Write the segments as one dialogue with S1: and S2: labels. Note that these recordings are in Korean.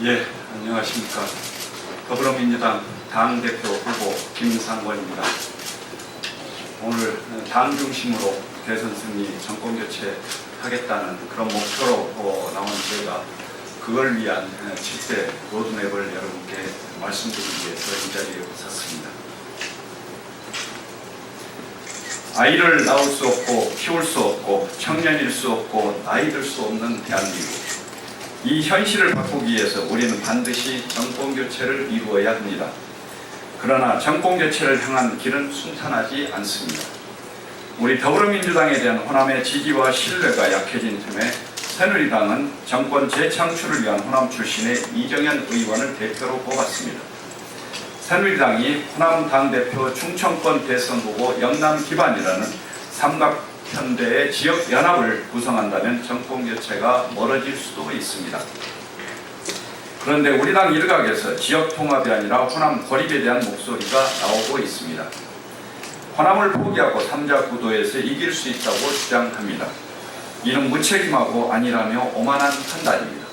S1: 예, 안녕하십니까. 더불어민주당 당대표 후보 김상권입니다. 오늘 당 중심으로 대선 승리, 정권 교체하겠다는 그런 목표로 나온 저희가 그걸 위한 7대 로드맵을 여러분께 말씀드리기 위해서 이 자리에 섰습니다. 아이를 낳을 수 없고 키울 수 없고 청년일 수 없고 나이 들 수 없는 대한민국. 이 현실을 바꾸기 위해서 우리는 반드시 정권교체를 이루어야 합니다. 그러나 정권교체를 향한 길은 순탄하지 않습니다. 우리 더불어민주당에 대한 호남의 지지와 신뢰가 약해진 틈에 새누리당은 정권 재창출을 위한 호남 출신의 이정현 의원을 대표로 뽑았습니다. 새누리당이 호남 당대표 충청권 대선 후보 영남 기반이라는 삼각편대의 지역연합을 구성한다면 정권교체가 멀어질 수도 있습니다. 그런데 우리 당 일각에서 지역통합이 아니라 호남 고립에 대한 목소리가 나오고 있습니다. 호남을 포기하고 3자 구도에서 이길 수 있다고 주장합니다. 이는 무책임하고 아니라며 오만한 판단입니다.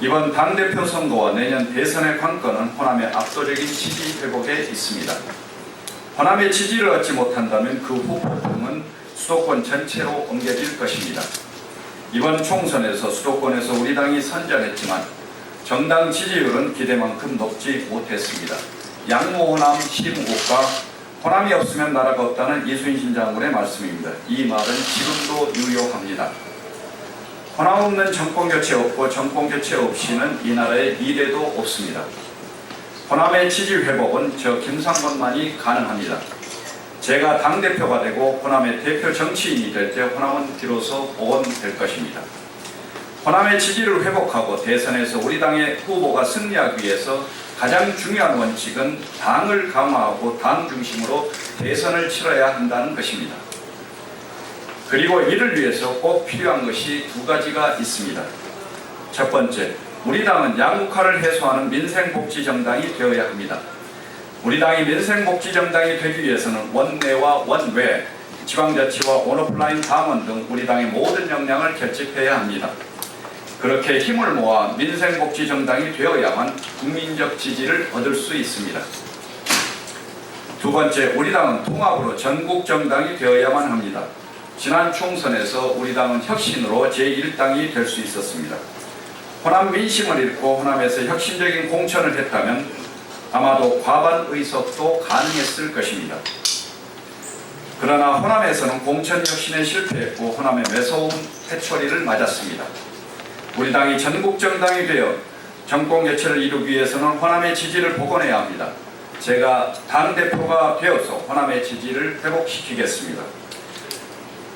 S1: 이번 당대표 선거와 내년 대선의 관건은 호남의 압도적인 지지 회복에 있습니다. 호남의 지지를 얻지 못한다면 그 후보층은 수도권 전체로 옮겨질 것입니다. 이번 총선에서 수도권에서 우리 당이 선전했지만 정당 지지율은 기대만큼 높지 못했습니다. 양모호남 시무국가 호남이 없으면 나라가 없다는 이순신 장군의 말씀입니다. 이 말은 지금도 유효합니다. 호남 없는 정권교체 없고 정권교체 없이는 이 나라의 미래도 없습니다. 호남의 지지 회복은 저 김상권만이 가능합니다. 제가 당대표가 되고 호남의 대표 정치인이 될 때 호남은 비로소 복원될 것입니다. 호남의 지지를 회복하고 대선에서 우리 당의 후보가 승리하기 위해서 가장 중요한 원칙은 당을 강화하고 당 중심으로 대선을 치러야 한다는 것입니다. 그리고 이를 위해서 꼭 필요한 것이 두 가지가 있습니다. 첫 번째, 우리 당은 양극화를 해소하는 민생복지정당이 되어야 합니다. 우리 당이 민생복지정당이 되기 위해서는 원내와 원외, 지방자치와 온오프라인 당원 등 우리 당의 모든 역량을 결집해야 합니다. 그렇게 힘을 모아 민생복지정당이 되어야만 국민적 지지를 얻을 수 있습니다. 두 번째, 우리 당은 통합으로 전국정당이 되어야만 합니다. 지난 총선에서 우리 당은 혁신으로 제1당이 될 수 있었습니다. 호남 민심을 잃고 호남에서 혁신적인 공천을 했다면 아마도 과반 의석도 가능했을 것입니다. 그러나 호남에서는 공천 혁신에 실패했고 호남의 매서운 회초리를 맞았습니다. 우리 당이 전국정당이 되어 정권교체를 이루기 위해서는 호남의 지지를 복원해야 합니다. 제가 당대표가 되어서 호남의 지지를 회복시키겠습니다.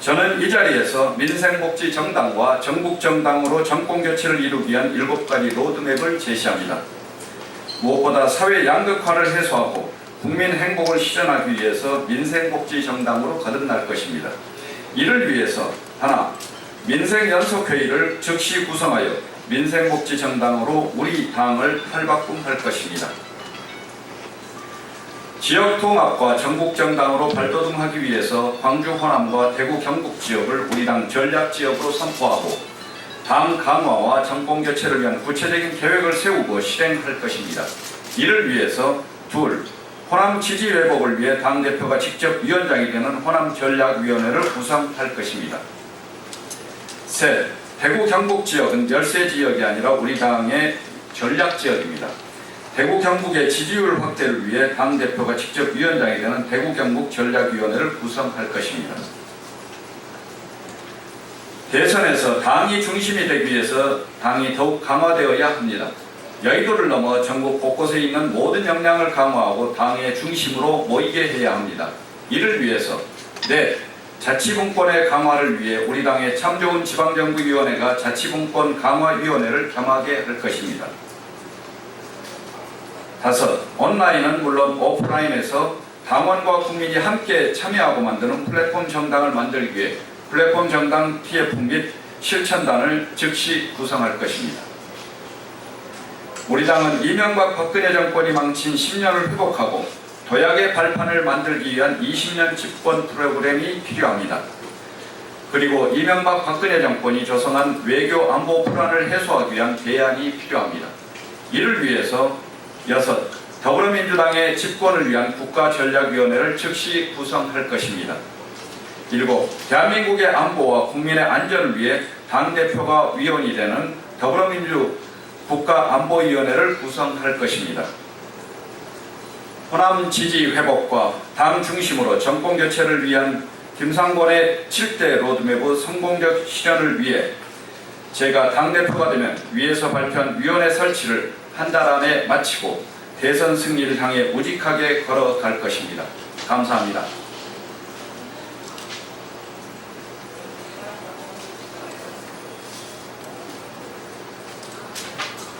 S1: 저는 이 자리에서 민생복지정당과 전국정당으로 정권교체를 이루기 위한 7가지 로드맵을 제시합니다. 무엇보다 사회 양극화를 해소하고 국민 행복을 실현하기 위해서 민생복지정당으로 거듭날 것입니다. 이를 위해서 하나, 민생연석회의를 즉시 구성하여 민생복지정당으로 우리 당을 탈바꿈할 것입니다. 지역통합과 전국정당으로 발돋움하기 위해서 광주 호남과 대구 경북 지역을 우리 당 전략지역으로 선포하고 당 강화와 정권교체를 위한 구체적인 계획을 세우고 실행할 것입니다. 이를 위해서 둘, 호남 지지 회복을 위해 당대표가 직접 위원장이 되는 호남전략위원회를 구성할 것입니다. 셋, 대구 경북 지역은 열세 지역이 아니라 우리 당의 전략지역입니다. 대구 경북의 지지율 확대를 위해 당대표가 직접 위원장이 되는 대구 경북 전략위원회를 구성할 것입니다. 대선에서 당이 중심이 되기 위해서 당이 더욱 강화되어야 합니다. 여의도를 넘어 전국 곳곳에 있는 모든 역량을 강화하고 당의 중심으로 모이게 해야 합니다. 이를 위해서 넷, 자치분권의 강화를 위해 우리 당의 참 좋은 지방정부위원회가 자치분권 강화위원회를 겸하게 할 것입니다. 다섯, 온라인은 물론 오프라인에서 당원과 국민이 함께 참여하고 만드는 플랫폼 정당을 만들기 위해 플랫폼 정당 TF 및 실천단을 즉시 구성할 것입니다. 우리 당은 이명박 박근혜 정권이 망친 10년을 회복하고 도약의 발판을 만들기 위한 20년 집권 프로그램이 필요합니다. 그리고 이명박 박근혜 정권이 조성한 외교 안보 불안을 해소하기 위한 대안이 필요합니다. 이를 위해서 6. 더불어민주당의 집권을 위한 국가전략위원회를 즉시 구성할 것입니다. 7. 대한민국의 안보와 국민의 안전을 위해 당대표가 위원이 되는 더불어민주 국가안보위원회를 구성할 것입니다. 호남 지지 회복과 당 중심으로 정권교체를 위한 김상곤의 7대 로드맵의 성공적 실현을 위해 제가 당대표가 되면 위에서 발표한 위원회 설치를 한 달 안에 마치고 대선 승리를 향해 우직하게 걸어갈 것입니다. 감사합니다.